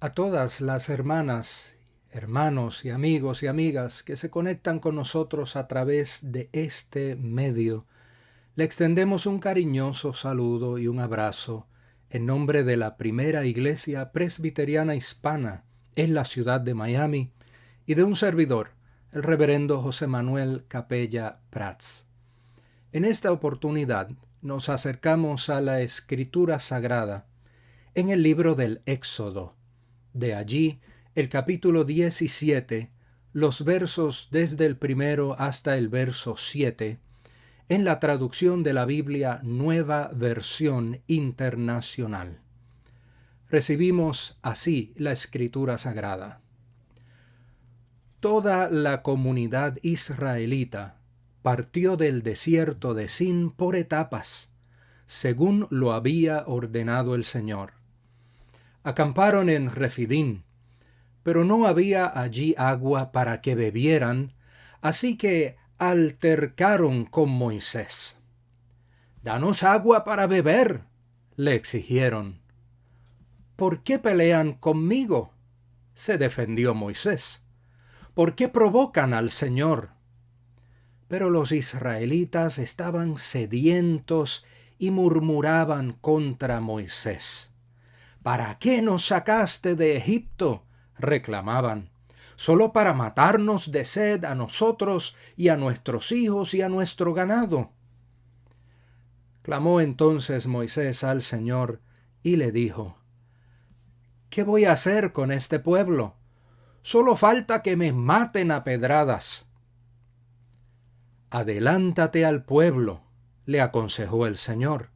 A todas las hermanas, hermanos y amigos y amigas que se conectan con nosotros a través de este medio, le extendemos un cariñoso saludo y un abrazo en nombre de la primera iglesia presbiteriana hispana en la ciudad de Miami y de un servidor, el reverendo José Manuel Capella Prats. En esta oportunidad nos acercamos a la Escritura Sagrada en el libro del Éxodo. De allí, el capítulo 17, los versos desde el primero hasta el verso 7, en la traducción de la Biblia Nueva Versión Internacional. Recibimos así la Escritura Sagrada. Toda la comunidad israelita partió del desierto de Sin por etapas, según lo había ordenado el Señor. Acamparon en Refidín, pero no había allí agua para que bebieran, así que altercaron con Moisés. «Danos agua para beber», le exigieron. «¿Por qué pelean conmigo?», se defendió Moisés. «¿Por qué provocan al Señor?». Pero los israelitas estaban sedientos y murmuraban contra Moisés. «¿Para qué nos sacaste de Egipto?», reclamaban. «¿Solo para matarnos de sed a nosotros y a nuestros hijos y a nuestro ganado?». Clamó entonces Moisés al Señor y le dijo: «¿Qué voy a hacer con este pueblo? Solo falta que me maten a pedradas». «Adelántate al pueblo», le aconsejó el Señor,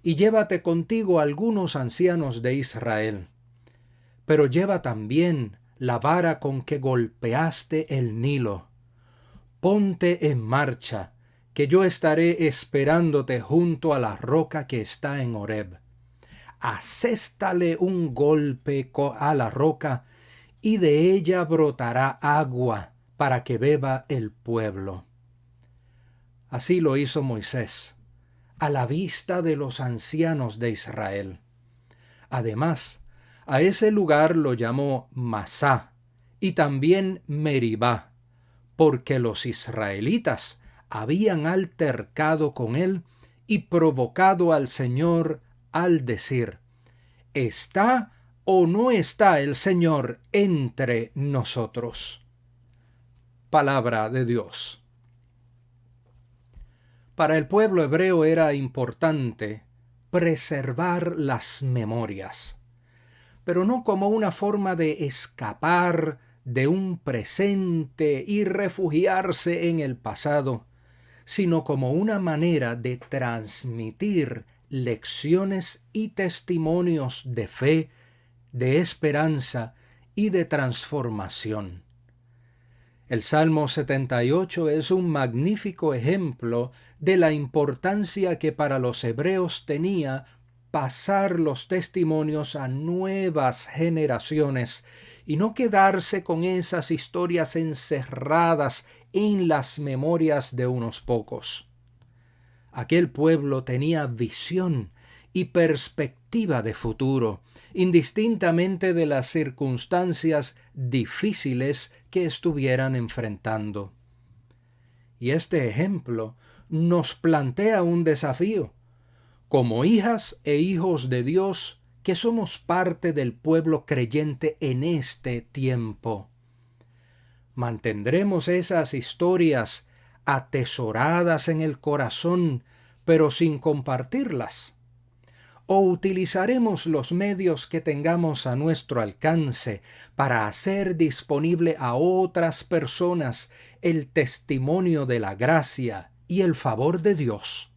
«y llévate contigo algunos ancianos de Israel. Pero lleva también la vara con que golpeaste el Nilo. Ponte en marcha, que yo estaré esperándote junto a la roca que está en Horeb. Aséstale un golpe a la roca, y de ella brotará agua para que beba el pueblo». Así lo hizo Moisés, a la vista de los ancianos de Israel. Además, a ese lugar lo llamó Masá y también Meribá, porque los israelitas habían altercado con él y provocado al Señor al decir: «¿Está o no está el Señor entre nosotros?». Palabra de Dios. Para el pueblo hebreo era importante preservar las memorias, pero no como una forma de escapar de un presente y refugiarse en el pasado, sino como una manera de transmitir lecciones y testimonios de fe, de esperanza y de transformación. El Salmo 78 es un magnífico ejemplo de la importancia que para los hebreos tenía pasar los testimonios a nuevas generaciones y no quedarse con esas historias encerradas en las memorias de unos pocos. Aquel pueblo tenía visión y perspectiva de futuro, indistintamente de las circunstancias difíciles que estuvieran enfrentando. Y este ejemplo nos plantea un desafío. Como hijas e hijos de Dios, que somos parte del pueblo creyente en este tiempo, ¿mantendremos esas historias atesoradas en el corazón, pero sin compartirlas? ¿O utilizaremos los medios que tengamos a nuestro alcance para hacer disponible a otras personas el testimonio de la gracia y el favor de Dios?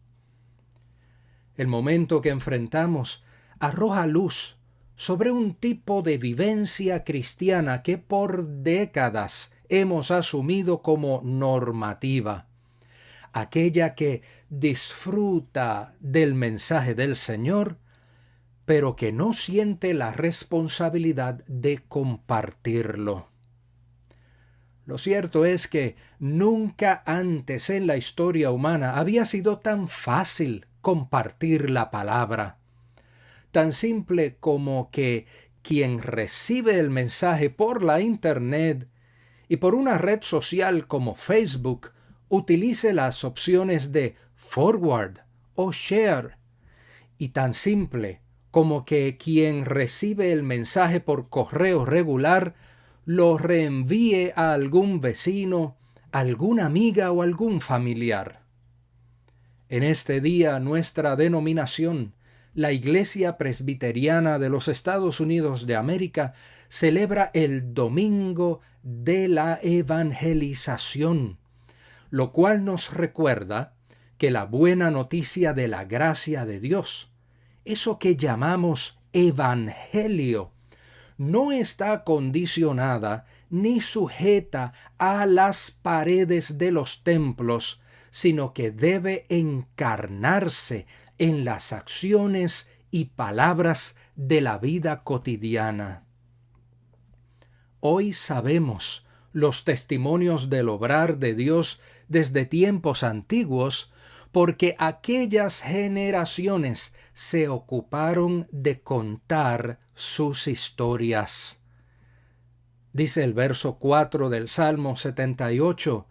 El momento que enfrentamos arroja luz sobre un tipo de vivencia cristiana que por décadas hemos asumido como normativa, aquella que disfruta del mensaje del Señor, pero que no siente la responsabilidad de compartirlo. Lo cierto es que nunca antes en la historia humana había sido tan fácil compartir la palabra. Tan simple como que quien recibe el mensaje por la Internet y por una red social como Facebook utilice las opciones de forward o share. Y tan simple como que quien recibe el mensaje por correo regular lo reenvíe a algún vecino, alguna amiga o algún familiar. En este día nuestra denominación, la Iglesia Presbiteriana de los Estados Unidos de América, celebra el Domingo de la Evangelización, lo cual nos recuerda que la buena noticia de la gracia de Dios, eso que llamamos evangelio, no está condicionada ni sujeta a las paredes de los templos, sino que debe encarnarse en las acciones y palabras de la vida cotidiana. Hoy sabemos los testimonios del obrar de Dios desde tiempos antiguos, porque aquellas generaciones se ocuparon de contar sus historias. Dice el verso 4 del Salmo 78,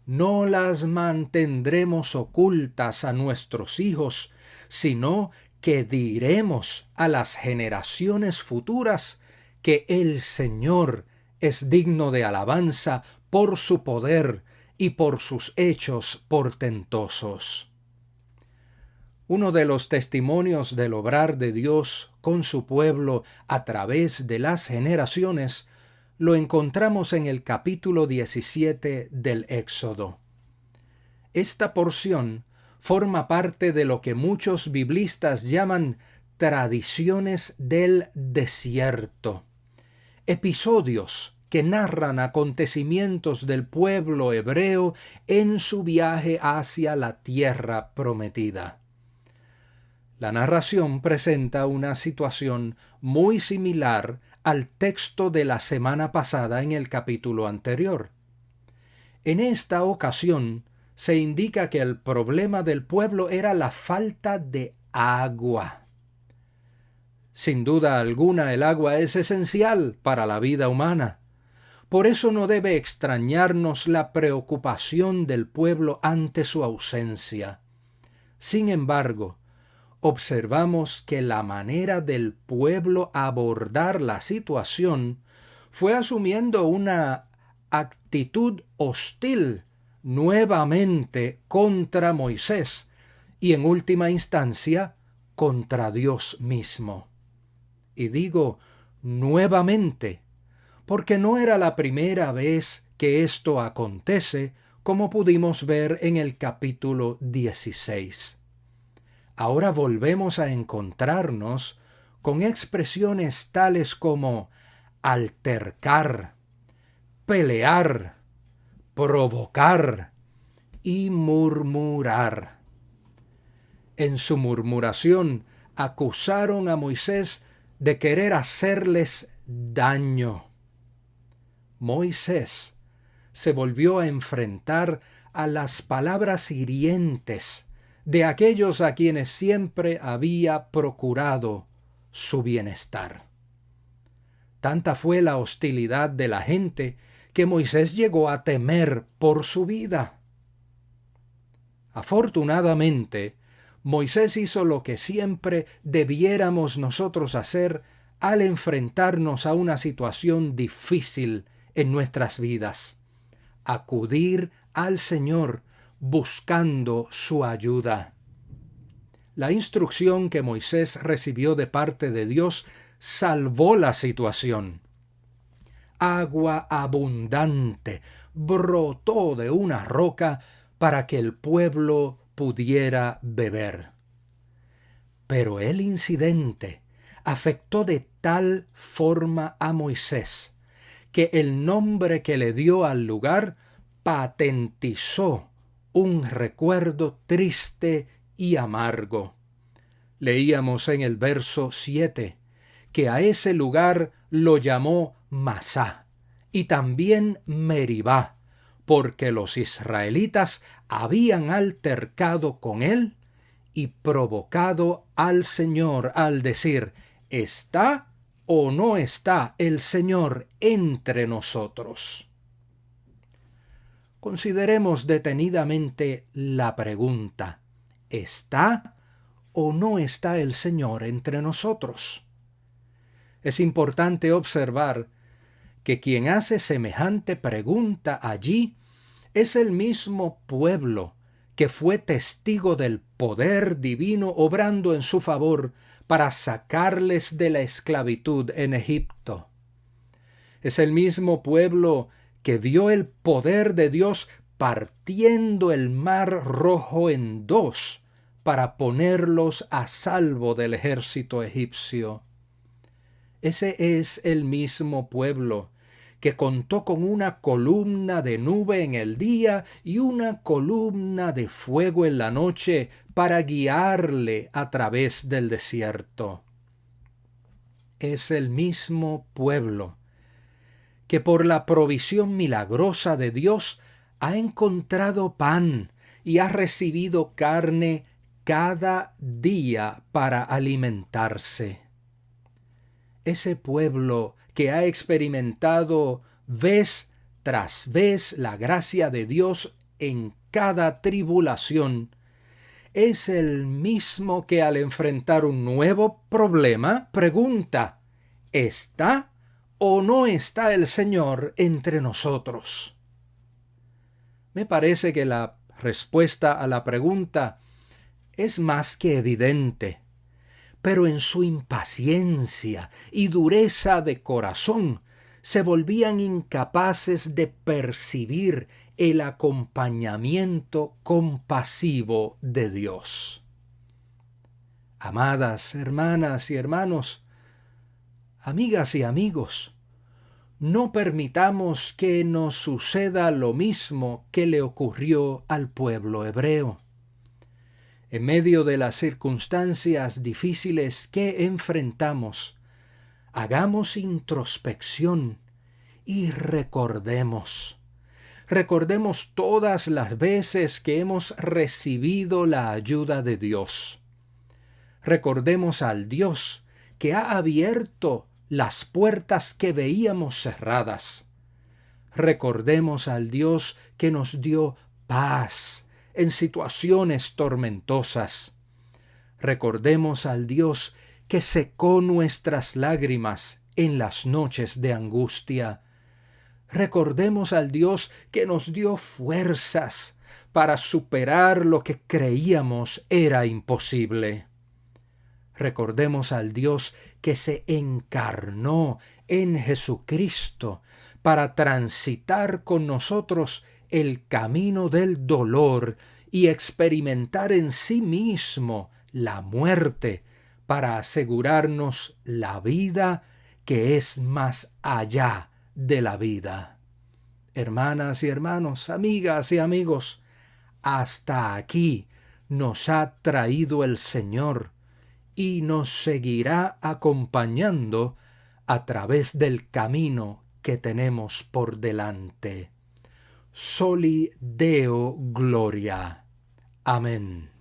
«No las mantendremos ocultas a nuestros hijos, sino que diremos a las generaciones futuras que el Señor es digno de alabanza por su poder y por sus hechos portentosos». Uno de los testimonios del obrar de Dios con su pueblo a través de las generaciones lo encontramos en el capítulo 17 del Éxodo. Esta porción forma parte de lo que muchos biblistas llaman tradiciones del desierto, episodios que narran acontecimientos del pueblo hebreo en su viaje hacia la tierra prometida. La narración presenta una situación muy similar al texto de la semana pasada en el capítulo anterior. En esta ocasión se indica que el problema del pueblo era la falta de agua. Sin duda alguna, el agua es esencial para la vida humana. Por eso no debe extrañarnos la preocupación del pueblo ante su ausencia. Sin embargo, observamos que la manera del pueblo abordar la situación fue asumiendo una actitud hostil nuevamente contra Moisés y en última instancia contra Dios mismo. Y digo nuevamente, porque no era la primera vez que esto acontece, como pudimos ver en el capítulo 16. Ahora volvemos a encontrarnos con expresiones tales como altercar, pelear, provocar y murmurar. En su murmuración acusaron a Moisés de querer hacerles daño. Moisés se volvió a enfrentar a las palabras hirientes de aquellos a quienes siempre había procurado su bienestar. Tanta fue la hostilidad de la gente que Moisés llegó a temer por su vida. Afortunadamente, Moisés hizo lo que siempre debiéramos nosotros hacer al enfrentarnos a una situación difícil en nuestras vidas: acudir al Señor buscando su ayuda. La instrucción que Moisés recibió de parte de Dios salvó la situación. Agua abundante brotó de una roca para que el pueblo pudiera beber. Pero el incidente afectó de tal forma a Moisés que el nombre que le dio al lugar patentizó un recuerdo triste y amargo. Leíamos en el verso 7 que a ese lugar lo llamó Masá y también Meribá, porque los israelitas habían altercado con él y provocado al Señor al decir: «¿Está o no está el Señor entre nosotros? Consideremos detenidamente la pregunta: ¿está o no está el Señor entre nosotros? Es importante observar que quien hace semejante pregunta allí es el mismo pueblo que fue testigo del poder divino obrando en su favor para sacarles de la esclavitud en Egipto. Es el mismo pueblo que vio el poder de Dios partiendo el mar Rojo en dos para ponerlos a salvo del ejército egipcio. Ese es el mismo pueblo que contó con una columna de nube en el día y una columna de fuego en la noche para guiarle a través del desierto. Es el mismo pueblo que por la provisión milagrosa de Dios ha encontrado pan y ha recibido carne cada día para alimentarse. Ese pueblo que ha experimentado vez tras vez la gracia de Dios en cada tribulación, es el mismo que al enfrentar un nuevo problema pregunta: ¿está o no está el Señor entre nosotros? Me parece que la respuesta a la pregunta es más que evidente, pero en su impaciencia y dureza de corazón se volvían incapaces de percibir el acompañamiento compasivo de Dios. Amadas hermanas y hermanos, amigas y amigos, no permitamos que nos suceda lo mismo que le ocurrió al pueblo hebreo. En medio de las circunstancias difíciles que enfrentamos, hagamos introspección y recordemos todas las veces que hemos recibido la ayuda de Dios. Recordemos al Dios que ha abierto las puertas que veíamos cerradas. Recordemos al Dios que nos dio paz en situaciones tormentosas. Recordemos al Dios que secó nuestras lágrimas en las noches de angustia. Recordemos al Dios que nos dio fuerzas para superar lo que creíamos era imposible. Recordemos al Dios que se encarnó en Jesucristo para transitar con nosotros el camino del dolor y experimentar en sí mismo la muerte para asegurarnos la vida que es más allá de la vida. Hermanas y hermanos, amigas y amigos, hasta aquí nos ha traído el Señor y nos seguirá acompañando a través del camino que tenemos por delante. Soli Deo Gloria. Amén.